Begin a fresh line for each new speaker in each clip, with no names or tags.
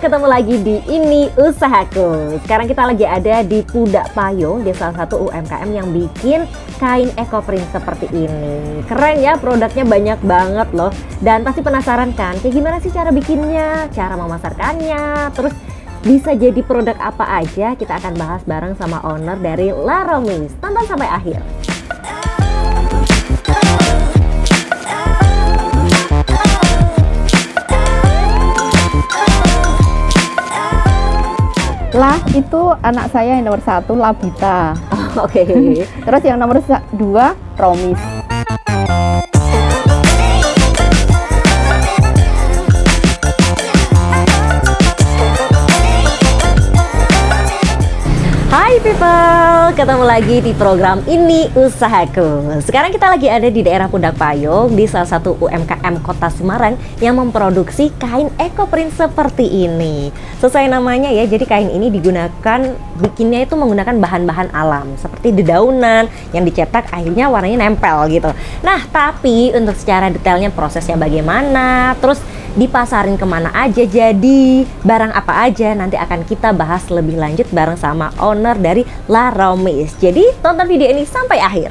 ketemu lagi di Ini Usahaku. Sekarang kita lagi ada di Pudak Payung, di salah satu UMKM yang bikin kain ekoprint seperti ini. Keren ya, produknya banyak banget loh. Dan pasti penasaran kan, kayak gimana sih cara bikinnya, cara memasarkannya, terus bisa jadi produk apa aja. Kita akan bahas bareng sama owner dari La Romis. Tonton sampai akhir.
Lah itu anak saya yang nomor 1 Labita.
Oke.
Terus yang nomor 2 Romis.
Hai people, ketemu lagi di program Ini Usahaku. Sekarang kita lagi ada di daerah Pudak Payung, di salah satu UMKM Kota Semarang yang memproduksi kain ekoprint seperti ini. Sesuai namanya ya, jadi kain ini bikinnya itu menggunakan bahan-bahan alam seperti dedaunan yang dicetak akhirnya warnanya nempel gitu. Nah, tapi untuk secara detailnya prosesnya bagaimana, terus dipasarin kemana aja, jadi barang apa aja, nanti akan kita bahas lebih lanjut bareng sama owner dari La Romis. Jadi tonton video ini sampai akhir.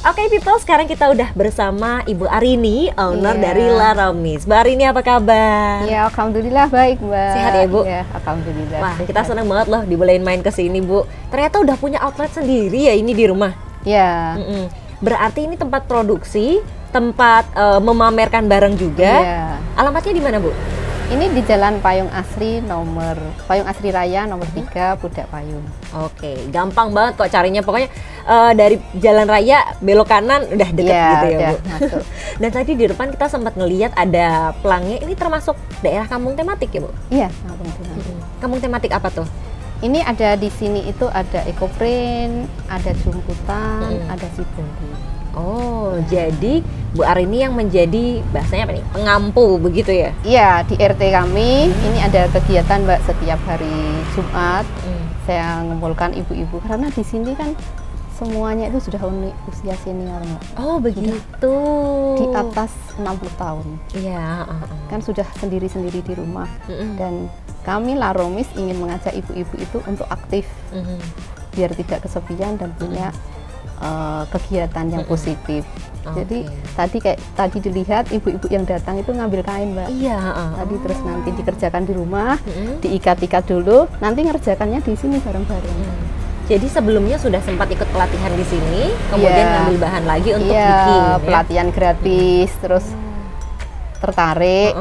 Oke people, sekarang kita udah bersama Ibu Arini, owner dari La Romis. Mbak Arini, apa kabar?
Ya, alhamdulillah baik, Mbak.
Sehat ya, Bu?
Ya, alhamdulillah.
Wah, kita senang banget loh dibolehin main ke sini, Bu. Ternyata udah punya outlet sendiri ya ini di rumah.
Ya.
Berarti ini tempat produksi, tempat memamerkan barang juga.
Ya.
Alamatnya di mana, Bu?
Ini di Jalan Payung Asri Payung Asri Raya nomor 3 Pudak Payung.
Oke, gampang banget kok carinya. Pokoknya dari jalan raya belok kanan udah deket gitu ya, Bu.
Masuk.
Dan tadi di depan kita sempat ngelihat ada pelangnya. Ini termasuk daerah kampung tematik ya, Bu?
Iya, kampung tematik.
Kampung tematik apa tuh?
Ini ada di sini itu ada ekoprint, ada jumputan, ada sibori.
Oh, jadi Bu Arini yang menjadi bahasanya apa nih? Pengampu begitu ya?
Iya, di RT kami ini ada kegiatan, Mbak, setiap hari Jumat. Saya ngumpulkan ibu-ibu karena di sini kan semuanya itu sudah usia senior, Mbak.
Oh, begitu.
Di atas 60 tahun.
Iya,
Kan sudah sendiri-sendiri di rumah. Dan kami La Romis ingin mengajak ibu-ibu itu untuk aktif biar tidak kesepian dan punya kegiatan yang positif. Jadi tadi dilihat ibu-ibu yang datang itu ngambil kain, Mbak.
Iya.
Tadi terus nanti dikerjakan di rumah, diikat-ikat dulu, nanti ngerjakannya di sini bareng-bareng.
Jadi sebelumnya sudah sempat ikut pelatihan di sini, kemudian ngambil bahan lagi untuk bikin.
Pelatihan gratis, terus tertarik,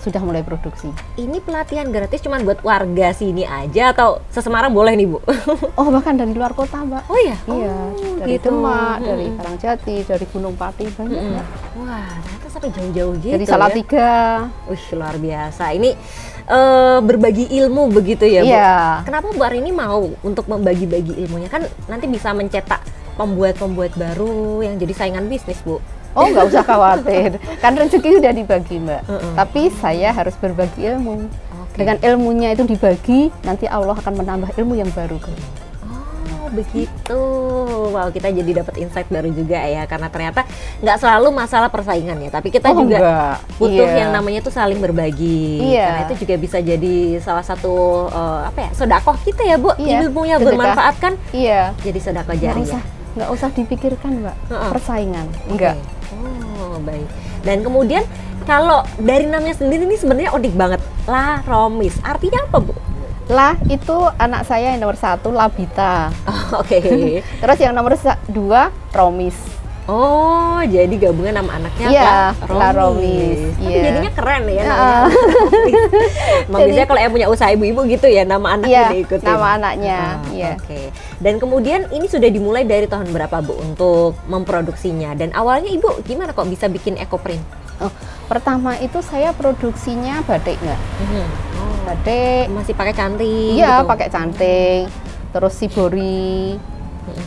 sudah mulai produksi.
Ini pelatihan gratis cuma buat warga sini aja atau sesemarang boleh nih, Bu?
Oh, bahkan dari luar kota, Mbak.
Oh ya?
Iya, dari
gitu.
Demak, dari Karangjati, dari Gunung Pati, banyak ya.
Wah, ternyata sampai jauh-jauh gitu.
Dari Salatiga.
Wih, luar biasa. Ini berbagi ilmu begitu ya, Bu?
Iya.
Kenapa Bu Arini mau untuk membagi-bagi ilmunya? Kan nanti bisa mencetak pembuat-pembuat baru yang jadi saingan bisnis, Bu.
Oh, nggak usah khawatir, kan rezeki udah dibagi, Mbak. Tapi saya harus berbagi ilmu. Dengan ilmunya itu dibagi, nanti Allah akan menambah ilmu yang baru.
Oh, begitu. Wow, kita jadi dapat insight baru juga ya, karena ternyata nggak selalu masalah persaingan ya, tapi kita juga butuh yang namanya tuh saling berbagi. Karena itu juga bisa jadi salah satu sedekah kita ya, Bu. Ilmunya bermanfaat kan?
Iya.
Jadi sedekah jariah.
Nggak usah dipikirkan, Mbak, persaingan. Enggak.
Oh, baik. Dan kemudian kalau dari namanya sendiri ini sebenarnya unik banget. La Romis. Artinya apa, Bu?
La itu anak saya yang nomor 1 Labita.
Oke.
Terus yang nomor 2 Romis.
Oh, jadi gabungan nama anaknya
La Romis.
Tapi jadinya keren ya namanya. Emang biasanya kalau yang punya usaha ibu-ibu gitu ya, nama anaknya diikutin.
Nama anaknya.
Oke. Dan kemudian ini sudah dimulai dari tahun berapa, Bu, untuk memproduksinya? Dan awalnya Ibu gimana kok bisa bikin ekoprint?
Oh, pertama itu saya produksinya batik, nggak? Batik.
Masih pakai canting?
Iya,
gitu?
pakai canting. Terus sibori.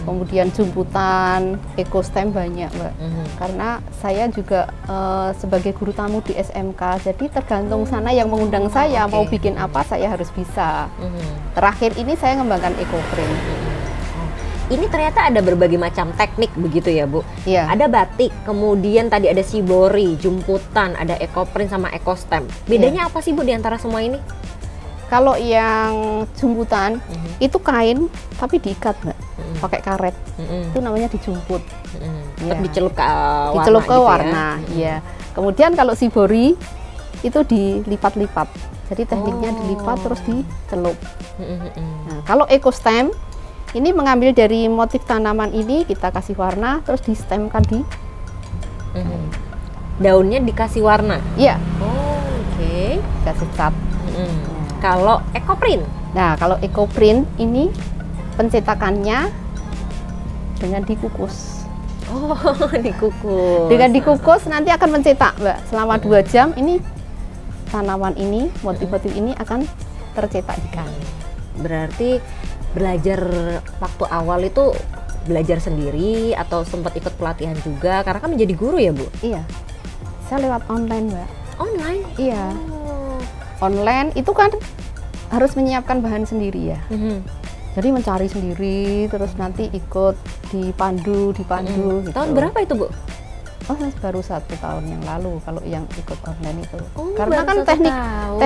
Kemudian jumputan, ekostem banyak, Mbak. Karena saya juga sebagai guru tamu di SMK, jadi tergantung sana yang mengundang saya mau bikin apa saya harus bisa. Terakhir ini saya ngembangkan ekoprint.
Ini ternyata ada berbagai macam teknik begitu ya Bu?
Iya.
Ada batik, kemudian tadi ada shibori, jumputan, ada ekoprint sama ekostem. Bedanya apa sih Bu di antara semua ini?
Kalau yang jumputan itu kain tapi diikat Mbak, pakai karet. Itu namanya dijumput.
Untuk dicelup ke warna.
Dicelup ke
gitu
warna, iya. Kemudian kalau shibori itu dilipat-lipat. Jadi tekniknya dilipat terus dicelup. Nah, kalau ekostem ini mengambil dari motif tanaman ini, kita kasih warna, terus distemkan di
daunnya dikasih warna.
Iya.
Oh, oke.
Kasih cat.
Kalau ekoprint?
Nah, kalau ekoprint ini pencetakannya dengan dikukus.
Oh, dikukus.
Dengan dikukus nanti akan mencetak, Mbak. Selama 2 jam ini tanaman ini, motif-motif ini akan tercetak di kain.
Berarti belajar waktu awal itu belajar sendiri atau sempat ikut pelatihan juga? Karena kan menjadi guru ya Bu?
Iya. Saya lewat online, Mbak.
Online?
Iya.
Oh.
Online itu kan harus menyiapkan bahan sendiri ya. Jadi mencari sendiri, terus nanti ikut dipandu. Gitu.
Tahun berapa itu Bu?
Oh, baru 1 tahun yang lalu kalau yang ikut online itu.
Oh,
karena kan
baru 1 tahun.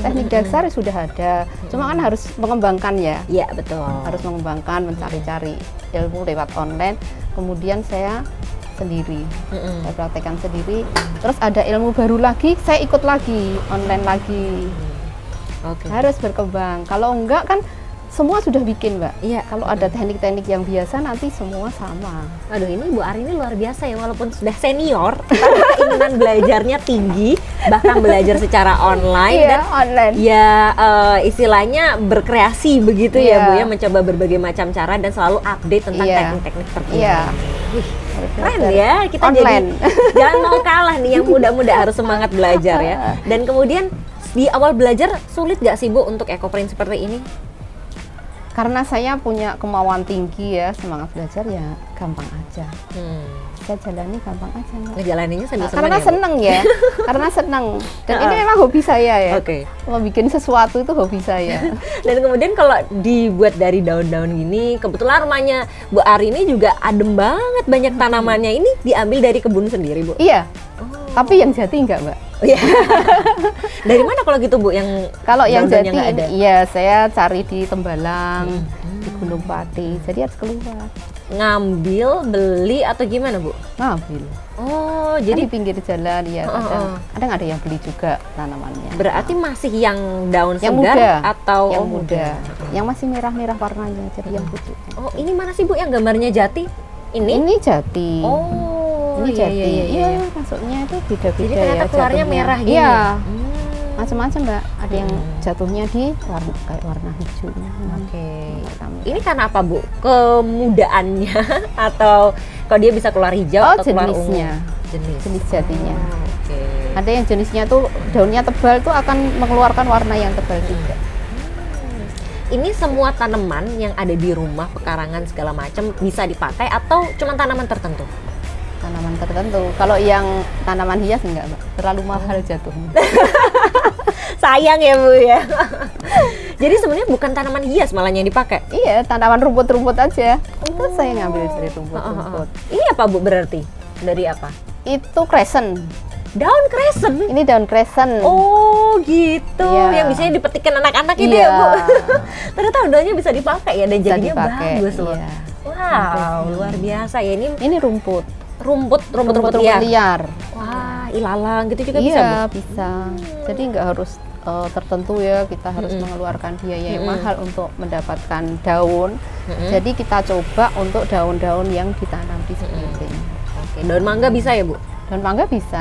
teknik dasar sudah ada. Cuma kan harus mengembangkan ya.
Iya betul.
Harus mengembangkan, mencari-cari ilmu lewat online. Kemudian saya sendiri, saya praktekkan sendiri. Terus ada ilmu baru lagi, saya ikut lagi online lagi.
Oke.
Harus berkembang. Kalau enggak kan semua sudah bikin, Mbak.
Iya.
Kalau ada teknik-teknik yang biasa nanti semua sama.
Aduh, ini Bu Ari ini luar biasa ya, walaupun sudah senior, tapi keinginan belajarnya tinggi, bahkan belajar secara online
Iya,
dan
online.
ya istilahnya berkreasi begitu ya
Iya.
Bu ya, mencoba berbagai macam cara dan selalu update tentang
Iya.
teknik-teknik terkini.
Iya.
Wih, keren
Belajar
ya, kita
online.
jadi jangan mau kalah nih yang muda-muda harus semangat belajar ya. Dan kemudian di awal belajar sulit gak sih Bu untuk ekoprint seperti ini?
Karena saya punya kemauan tinggi ya, semangat belajar ya gampang aja. Saya jalani gampang aja, Mbak.
Ngejalaninnya sambil senang
Karena
ya, Bu?
seneng ya, karena seneng. Dan ini memang hobi saya ya.
Oke.
Mau bikin sesuatu itu hobi saya.
Dan kemudian kalau dibuat dari daun-daun gini, kebetulan rumahnya Bu Ari ini juga adem banget, banyak tanamannya. Ini diambil dari kebun sendiri, Bu?
Iya,
Oh.
tapi yang jati enggak, Mbak.
Iya. Dari mana kalau gitu, Bu? Yang
Kalau yang
daun-daunnya
jati
nggak ada?
ini, iya saya cari di Tembalang, di Gunung Pati. Jadi harus keluar.
Ngambil, beli atau gimana, Bu?
Ngambil.
Oh,
Jadi
jadi
di pinggir jalan ya, kadang ada yang beli juga tanamannya.
berarti masih yang daun
Yang
segar
muda
atau
yang muda, yang masih merah-merah warnanya, jadi yang pucuk.
Oh, ini mana sih, Bu, yang gambarnya jati? Ini?
Ini jati.
Oh,
Ini
iya,
jati.
iya, iya, iya.
Iya, masuknya itu beda-beda
Jadi
ya.
ternyata keluarnya
jatuhnya.
merah gini.
Iya,
Hmm.
macam-macam, Mbak. Ada yang jatuhnya di warna kayak warna hijau.
Oke.
Hitam.
Ini karena apa, Bu? Kemudaannya atau kalau dia bisa keluar hijau
Oh,
atau keluar
jenisnya.
ungu?
Jenis jatinya.
Oke.
Ada yang jenisnya tuh daunnya tebal tuh akan mengeluarkan warna yang tebal juga.
Ini semua tanaman yang ada di rumah, pekarangan segala macam bisa dipakai atau cuma tanaman tertentu?
Tanaman tertentu. Kalau yang tanaman hias enggak, Mbak. Terlalu mahal jatuhnya.
Sayang ya, Bu ya. Jadi sebenarnya bukan tanaman hias malah yang dipakai.
Iya, tanaman rumput-rumput aja. Itu saya ngambil dari rumput-rumput.
Ini apa, Bu, berarti? Dari apa?
Itu crescent.
Daun crescent.
Ini daun crescent.
Oh gitu,
Iya.
yang biasanya dipetikin anak-anak itu
Iya.
ya, Bu. Ternyata daunnya bisa dipakai ya dan
Bisa
jadinya
dipakai,
bagus loh.
iya.
Wow, luar biasa ya, ini
Ini rumput.
rumput
Liar.
liar. Wah, ilalang gitu juga bisa, Bu.
Iya, bisa. Jadi nggak harus tertentu ya, kita harus mengeluarkan biaya yang mahal untuk mendapatkan daun. Jadi kita coba untuk daun-daun yang ditanam di sekeliling.
Oke, daun mangga bisa ya, Bu?
Daun mangga bisa.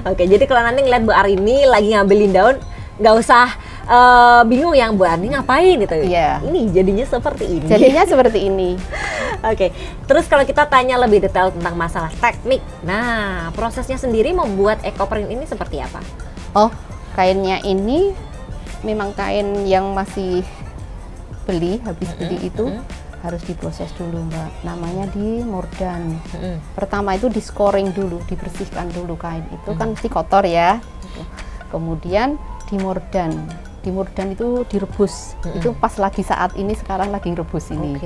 Oke, jadi kalau nanti ngeliat Bu Ari ini lagi ngambilin daun, nggak usah bingung yang Bu Ari ngapain gitu.
Iya.
Ini jadinya seperti ini.
Jadinya seperti ini.
Oke, terus kalau kita tanya lebih detail tentang masalah teknik, nah prosesnya sendiri membuat ekoprint ini seperti apa?
Oh, kainnya ini memang kain yang masih habis beli itu harus diproses dulu, Mbak. Namanya di mordan. Pertama itu di scoring dulu, dibersihkan dulu kain itu kan mesti kotor ya. Kemudian di mordan. di Murdan itu direbus. Itu pas lagi saat ini, sekarang lagi rebus ini.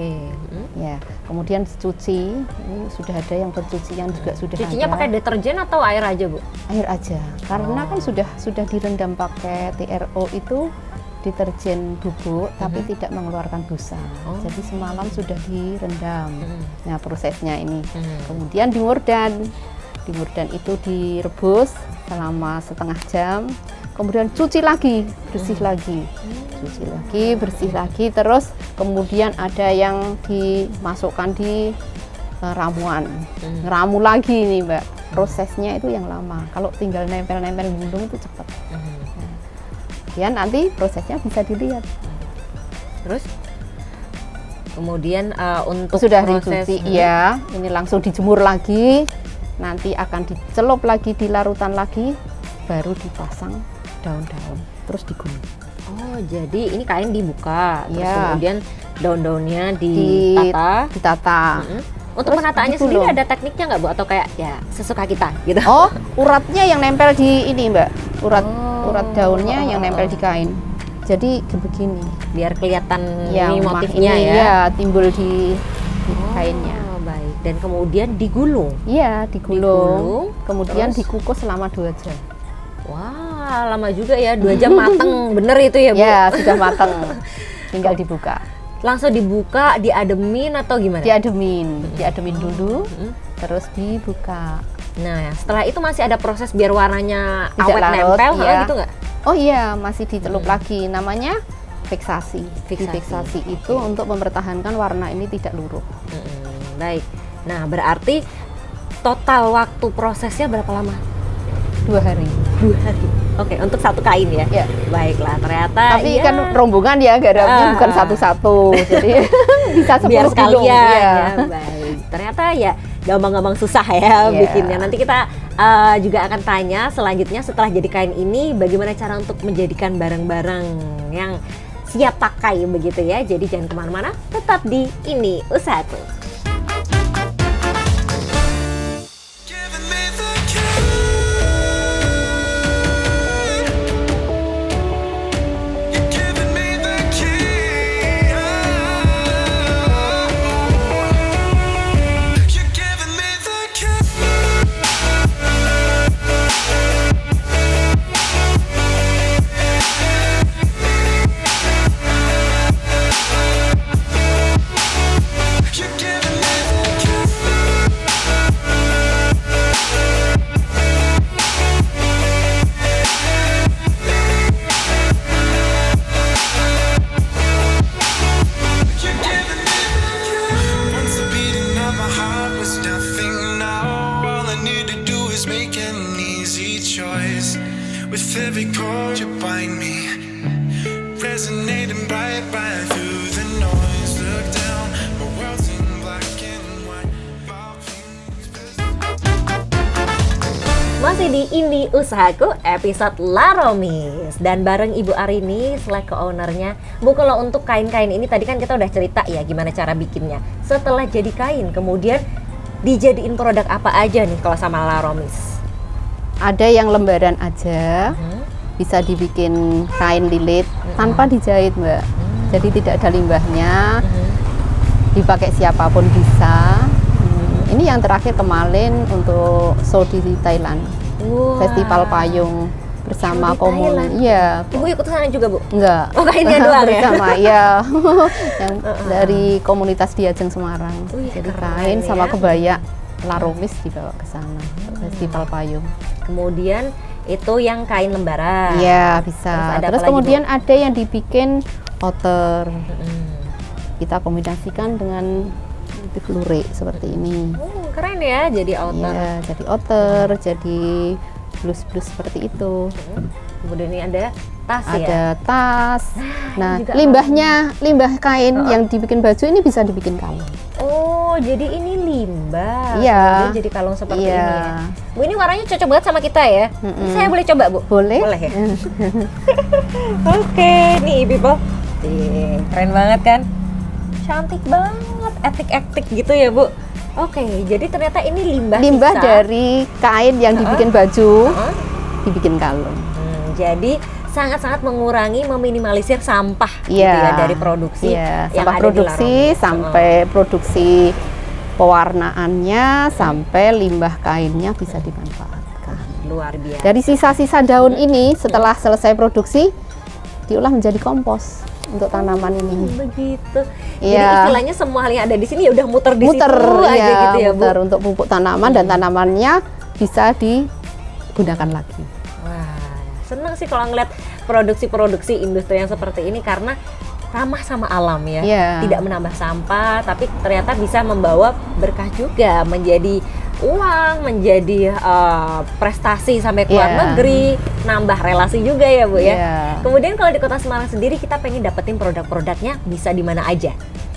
Ya, kemudian dicuci. Ini sudah ada yang pencucian juga sudah
Cucinya
ada.
pakai deterjen atau air aja, Bu?
Air aja. Karena kan sudah direndam pakai TRO itu deterjen bubuk tapi tidak mengeluarkan busa. Jadi semalam sudah direndam. Nah, prosesnya ini. Kemudian di Murdan itu direbus selama setengah jam. Kemudian cuci lagi, bersih lagi, cuci lagi, bersih lagi, terus kemudian ada yang dimasukkan di ramuan, ngeramu lagi nih Mbak. Prosesnya itu yang lama. Kalau tinggal nempel-nempel gulung itu cepat. Kemudian nanti prosesnya bisa dilihat.
Terus kemudian untuk
Sudah
proses,
dicuci, ya, ini langsung dijemur lagi, nanti akan dicelup lagi, dilarutan lagi, baru dipasang daun-daun, terus digulung.
Oh, jadi ini kain dibuka, terus
Ya.
kemudian daun-daunnya
Ditata.
Untuk
Terus
penataannya
digulung.
sendiri ada tekniknya nggak, Bu? Atau kayak ya sesuka kita gitu?
Oh, uratnya yang nempel di ini Mbak, urat daunnya yang nempel di kain. Jadi begini,
Biar kelihatan
ya,
ini motifnya
ini,
ya.
timbul di kainnya.
Oh, baik. Dan kemudian digulung.
Iya,
Digulung,
digulung, kemudian
terus?
dikukus selama 2 jam.
Wah, lama juga ya, 2 jam mateng, bener itu ya, Bu?
Ya, sudah matang. Tinggal dibuka.
Langsung dibuka, diademin atau gimana?
Diademin dulu, terus dibuka.
Nah, setelah itu masih ada proses biar warnanya
Tidak
awet
larut,
nempel,
iya.
gitu nggak?
Oh iya, masih dicelup lagi. Namanya fiksasi. Fiksasi itu untuk mempertahankan warna ini tidak luruh.
Baik. Nah, berarti total waktu prosesnya berapa lama?
2 hari.
2 hari. Oke, untuk satu kain ya?
Ya.
Baiklah, ternyata
Tapi
ya,
kan rombongan ya, garamnya bukan satu-satu. Jadi bisa 10
biar sekalian
gulung, ya.
ya. Baik. Ternyata ya gampang-gampang susah ya
Iya.
bikinnya. Nanti kita juga akan tanya selanjutnya setelah jadi kain ini bagaimana cara untuk menjadikan barang-barang yang siap pakai begitu ya. Jadi jangan kemana-mana, tetap di Ini Usahaku.
Giving me the key. You're giving me the key. You're giving me the key. You're giving me the key. You're giving me the key. Once the beating of my heart was nothing now. All I need to do is make an easy choice. With every chord you bind me, resonating bright through the noise. Look down, my world's in black and white. My
Masih di Ini Usahaku episode Laromis. Dan bareng Ibu Arini selaku ownernya. Bu, kalau untuk kain-kain ini tadi kan kita udah cerita ya gimana cara bikinnya. Setelah jadi kain kemudian dijadiin produk apa aja nih kalau sama Laromis?
Ada yang lembaran aja, bisa dibikin kain lilit tanpa dijahit Mbak. Jadi tidak ada limbahnya, dipakai siapapun bisa. Ini yang terakhir kemarin untuk show di Thailand,
Wah.
Festival Payung bersama
Show di Thailand?
Iya,
Ibu ikut sana juga, Bu?
enggak.
Oh, kainnya doang ya?
Bersama, iya. Yang dari komunitas Diajeng Semarang.
Wih,
Jadi
keren
kain sama
ya.
kebaya Laromis dibawa ke sana, Festival Payung.
Kemudian itu yang kain lembaran.
Iya,
Terus
bisa.
ada
Terus
apa lagi,
kemudian ada yang dibikin outer.
Mm.
Kita kombinasikan dengan motif lurik seperti ini.
Keren ya jadi outer.
Iya, jadi outer, jadi blus-blus seperti itu.
Kemudian ini ada tas ya.
Ada tas. Nah,
juga
limbah kain yang dibikin baju ini bisa dibikin kalung.
Oh, jadi ini limbah.
Iya.
Kemudian jadi kalung seperti
Iya.
ini ya. Bu, ini warnanya cocok banget sama kita ya. Saya boleh coba, Bu?
Boleh?
Boleh ya. Oke, nih people. Keren banget kan? Cantik banget, etik-etik gitu ya, Bu. Oke, jadi ternyata ini limbah
Limbah
sisa.
dari kain yang dibikin baju,
Heeh.
dibikin kalung.
Jadi sangat-sangat mengurangi, meminimalisir sampah gitu
Iya.
ya dari produksi
Iya,
yang
sampah
ada di
produksi
Laromis.
sampai produksi pewarnaannya sampai limbah kainnya bisa dimanfaatkan.
Luar biasa.
Dari sisa-sisa daun ini setelah selesai produksi diolah menjadi kompos untuk tanaman ini.
Begitu. Jadi
Iya.
istilahnya semua hal yang ada di sini ya udah muter di
Muter
situ aja
ya,
gitu ya, Bu.
muter untuk pupuk tanaman dan tanamannya bisa digunakan lagi.
Wah, seneng sih kalau ngeliat produksi-produksi industri yang seperti ini karena ramah sama alam ya.
Iya.
Tidak menambah sampah, tapi ternyata bisa membawa berkah juga, menjadi uang, menjadi prestasi sampai ke luar
Iya.
negeri, nambah relasi juga ya, Bu ya.
Iya.
Kemudian kalau di Kota Semarang sendiri kita pengen dapetin produk-produknya bisa di mana aja?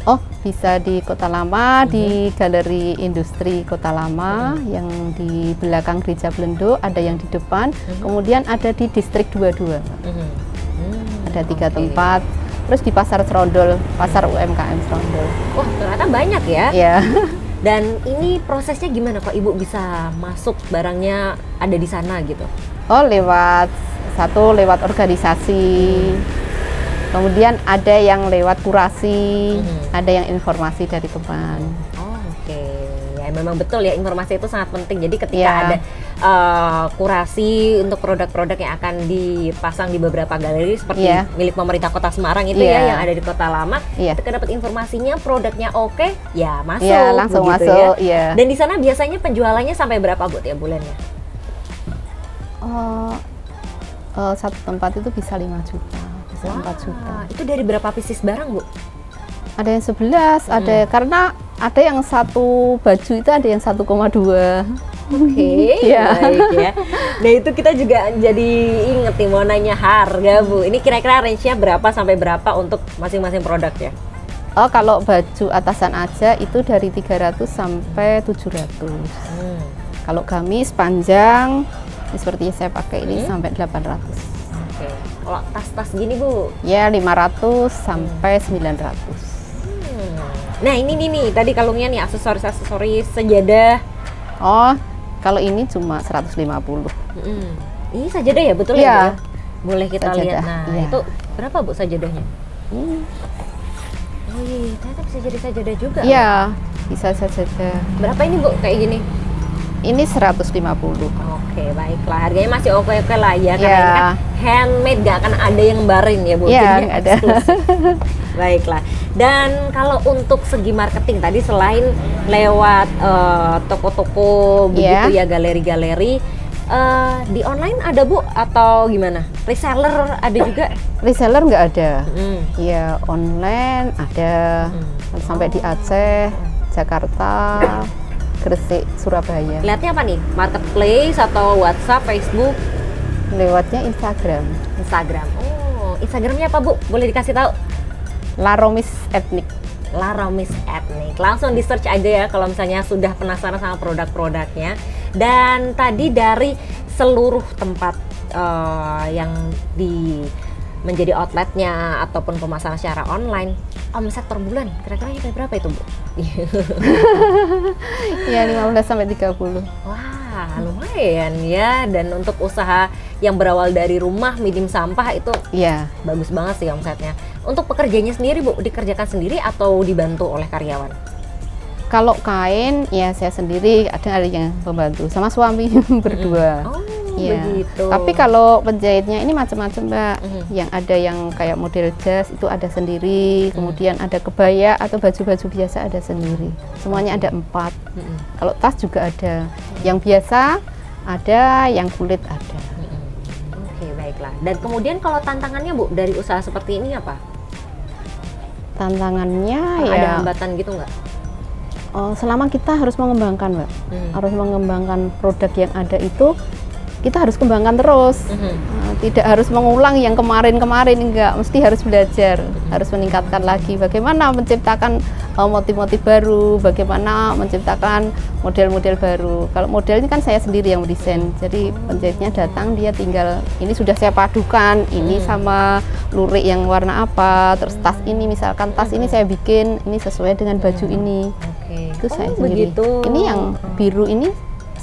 Oh, bisa di Kota Lama, di Galeri Industri Kota Lama yang di belakang Gereja Blendo, ada yang di depan, kemudian ada di Distrik 22. Ada 3
oke.
tempat. Terus di Pasar Serondol, Pasar UMKM Serondol.
Wah, ternyata banyak ya.
Ya.
Dan ini prosesnya gimana kok Ibu bisa masuk barangnya ada di sana gitu?
Oh, lewat organisasi. Kemudian ada yang lewat kurasi, ada yang informasi dari teman.
Oh, oke. Ya memang betul ya, informasi itu sangat penting. Jadi ketika
Iya.
ada kurasi untuk produk-produk yang akan dipasang di beberapa galeri seperti
Iya.
milik pemerintah Kota Semarang itu
Iya.
ya yang ada di Kota Lama,
Iya.
ketika dapat informasinya produknya oke, ya masuk.
Iya, langsung
begitu
masuk,
ya.
iya.
Dan di sana biasanya penjualannya sampai berapa Bu tiap bulannya?
Satu tempat itu bisa 5 juta, bisa 4 juta.
Itu dari berapa pieces barang Bu?
Ada yang 11, ada karena ada yang satu baju itu ada yang 1,2.
Oke,
Iya.
baik ya. Nah itu kita juga jadi inget nih mau nanya harga Bu. Ini kira-kira range-nya berapa sampai berapa untuk masing-masing produk ya?
Oh, kalau baju atasan aja itu dari 300 sampai 700. Kalau gamis panjang seperti yang saya pakai ini sampai 800.
Oke. Kalau tas-tas gini Bu?
Ya 500 sampai 900.
Nah ini nih tadi kalungnya nih aksesoris sejadah.
Oh, kalau ini cuma 150.
Ini sajadah ya betul
Iya.
ya Bu ya? Boleh kita
Sajadah,
lihat. Nah
iya.
itu berapa Bu sajadahnya? Oh iya, ternyata bisa jadi sajadah juga.
Iya, bisa saja.
Berapa ini Bu kayak gini?
Ini 150.
Oke, baiklah. Harganya masih oke-oke lah ya. Karena
Iya.
ini kan handmade, gak akan ada yang barin ya Bu.
Iya,
Jadinya
nggak ada.
eksklusif. Baiklah. Dan kalau untuk segi marketing tadi selain lewat toko-toko begitu ya, galeri-galeri, di online ada Bu atau gimana? Reseller ada juga?
Reseller nggak ada.
Hmm.
Ya online ada sampai di Aceh, Jakarta, Gresik, Surabaya.
Lihatnya apa nih? Marketplace atau WhatsApp, Facebook,
Lewatnya Instagram,
Instagram? Oh, Instagramnya apa Bu? Boleh dikasih tahu?
Laromis Etnik.
Laromis Etnik. Langsung di search aja ya kalau misalnya sudah penasaran sama produk-produknya. Dan tadi dari seluruh tempat yang menjadi outletnya ataupun pemasaran secara online, omset per bulan kira-kira nyampe berapa itu Bu?
Ya 15 sampai 30.
Wah lumayan ya. Dan untuk usaha yang berawal dari rumah minim sampah itu
Iya.
bagus banget sih omsetnya. Untuk pekerjanya sendiri Bu, dikerjakan sendiri atau dibantu oleh karyawan?
Kalau kain ya saya sendiri, ada yang membantu sama suami berdua.
Oh
Iya.
begitu.
Tapi kalau penjahitnya ini macam-macam Mbak. Yang ada yang kayak model jas itu ada sendiri, kemudian ada kebaya atau baju-baju biasa ada sendiri. Semuanya ada 4. Kalau tas juga ada. Yang biasa ada, yang kulit ada.
Oke baiklah. Dan kemudian kalau tantangannya Bu dari usaha seperti ini apa?
Tantangannya
Ada
ya
hambatan gitu nggak?
selama kita harus mengembangkan Mbak. Harus mengembangkan produk yang ada itu, kita harus kembangkan terus. Tidak harus mengulang yang kemarin-kemarin, enggak, mesti harus belajar, harus meningkatkan lagi bagaimana menciptakan motif-motif baru, bagaimana menciptakan model-model baru. Kalau model ini kan saya sendiri yang mendesain, jadi penjahitnya datang, dia tinggal ini sudah saya padukan, ini sama lurik yang warna apa, terus tas ini misalkan tas ini saya bikin ini sesuai dengan baju ini.
Oke.
Itu saya sendiri.
Begitu.
Ini yang biru ini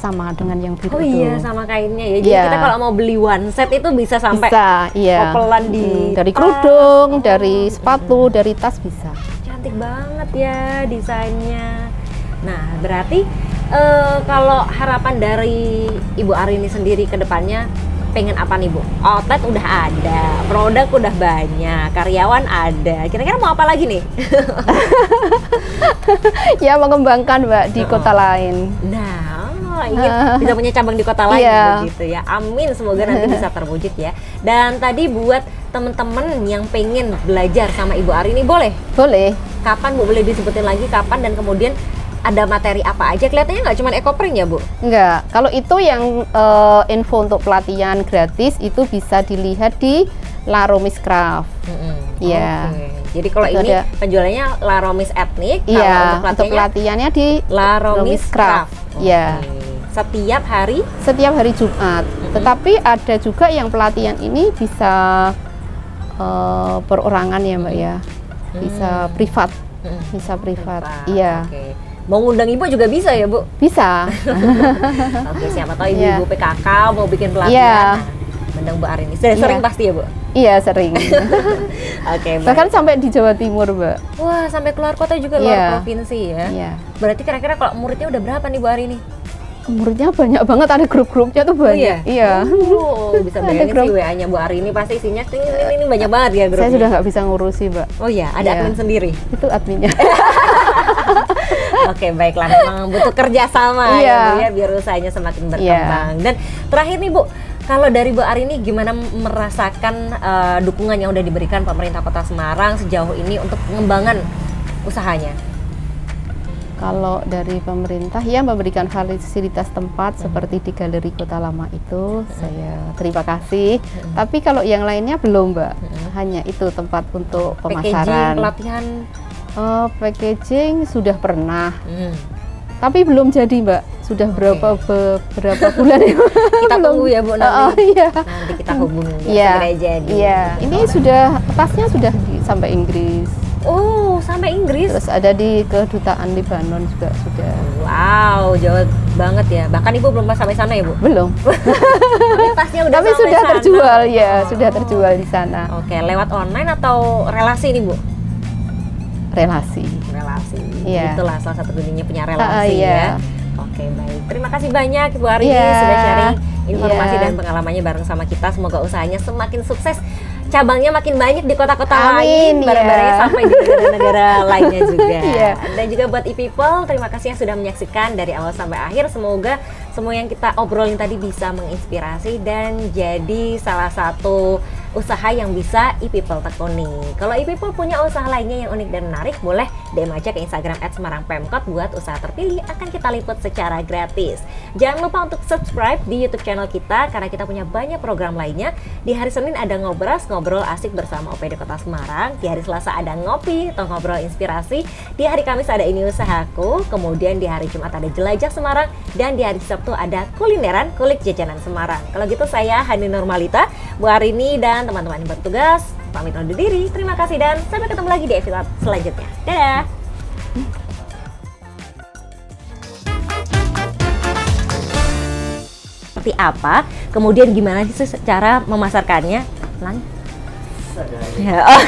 sama dengan yang biru
Oh
itu.
iya, sama kainnya ya. Jadi
Iya.
kita kalau mau beli one set itu bisa sampai
Bisa, iya.
kopelan di
dari
tas.
kerudung, dari sepatu, dari tas bisa.
Cantik banget ya desainnya. Nah, berarti kalau harapan dari Ibu Arini sendiri ke depannya pengen apa nih Bu? Outlet udah ada, produk udah banyak, karyawan ada. Kira-kira mau apa lagi nih?
Ya mengembangkan Mbak di kota lain.
Nah, ingin bisa punya cabang di kota lain
Iya.
begitu ya. Amin, semoga nanti bisa terwujud ya. Dan tadi buat temen-temen yang pengen belajar sama Ibu Arini boleh?
Boleh.
Kapan Bu? Boleh disebutin lagi kapan dan kemudian ada materi apa aja? Kelihatannya nggak cuma ekoprint ya Bu?
Enggak, kalau itu yang info untuk pelatihan gratis itu bisa dilihat di Laromis Craft. Iya.
Oke. Jadi kalau
Itu
ini
ada.
penjualannya Laromis Ethnic, kalau
Iya,
untuk
untuk
pelatihannya
pelatihannya di
Laromis Craft.
Iya.
Oke. Setiap hari.
setiap hari Jumat. Tetapi ada juga yang pelatihan ini bisa perorangan ya Mbak ya, bisa privat, bisa privat. Iya,
Oke. Mau ngundang Ibu juga bisa ya Bu?
bisa.
Oke, siapa tahu
Iya.
ibu-ibu PKK mau bikin pelatihan.
Iya.
Nah, undang Bu Arini. Sudah
Iya.
sering pasti ya Bu?
Iya sering.
Oke, baik.
Bahkan sampai di Jawa Timur Mbak.
Wah, sampai keluar kota juga,
Iya.
luar provinsi ya.
Iya.
Berarti kira-kira kalau muridnya udah berapa nih Bu Arini?
Muridnya banyak banget, ada grup-grupnya tuh banyak. Iya.
Oh, bisa
Ada
bayangin
grup.
sih WA-nya Bu Arini pasti isinya ini banyak banget ya grupnya.
Saya sudah nggak bisa ngurusi Mbak.
Oh iya, ada
Iya.
admin sendiri.
Itu adminnya.
Oke, baiklah, memang butuh kerjasama
Iya.
ya Bu ya, biar usahanya semakin berkembang. Dan terakhir nih Bu, kalau dari Bu Arini gimana merasakan dukungan yang udah diberikan pemerintah Kota Semarang sejauh ini untuk pengembangan usahanya?
Kalau dari pemerintah ya memberikan fasilitas tempat seperti di Galeri Kota Lama itu, saya terima kasih. Tapi kalau yang lainnya belum Mbak, hanya itu tempat untuk
Packaging,
pemasaran.
pelatihan.
Packaging sudah pernah, tapi belum jadi Mbak. Sudah berapa bulan ya?
Kita tunggu ya Bu nanti.
Iya.
Nanti kita hubungi biar
Iya.
segera jadi.
Iya. Ini sudah tasnya sudah sampai Inggris.
Oh, sampai Inggris.
Terus ada di kedutaan Lebanon juga sudah.
Wow, jauh banget ya. Bahkan Ibu belum sampai sana ya Bu?
Belum.
Tapi tasnya udah
Tapi
sampai
sudah
sana.
terjual ya,
Oh.
sudah terjual di sana.
Oke, lewat online atau relasi nih Bu?
Relasi.
Relasi.
Iya.
Itulah salah satu gunanya punya relasi ya.
Iya.
Oke, baik. Terima kasih banyak Ibu Arini
Iya.
sudah sharing informasi
Iya.
dan pengalamannya bareng sama kita. Semoga usahanya semakin sukses. Cabangnya makin banyak di kota-kota lain,
Amin,
barang-barangnya
iya.
sampai di negara-negara lainnya juga.
Iya.
Dan juga buat e-people, terima kasih yang sudah menyaksikan dari awal sampai akhir. Semoga semua yang kita obrolin tadi bisa menginspirasi dan jadi salah satu usaha yang bisa e-people tekuni. Kalau e-people punya usaha lainnya yang unik dan menarik, boleh DM aja ke Instagram @semarangpemkot buat usaha terpilih akan kita liput secara gratis. Jangan lupa untuk subscribe di YouTube channel kita karena kita punya banyak program lainnya. Di hari Senin ada ngobrol asik bersama OPD Kota Semarang. Di hari Selasa ada ngopi atau ngobrol inspirasi. Di hari Kamis ada Ini Usahaku. Kemudian di hari Jumat ada Jelajah Semarang. Dan di hari Sabtu ada kulineran kulik jajanan Semarang. Kalau gitu saya Hani Nurmalita, Bu Arini dan teman-teman yang bertugas pamit undur diri. Terima kasih dan sampai ketemu lagi di episode selanjutnya. Dadah. Seperti apa? Kemudian gimana sih cara memasarkannya? Lang? Ya, oh.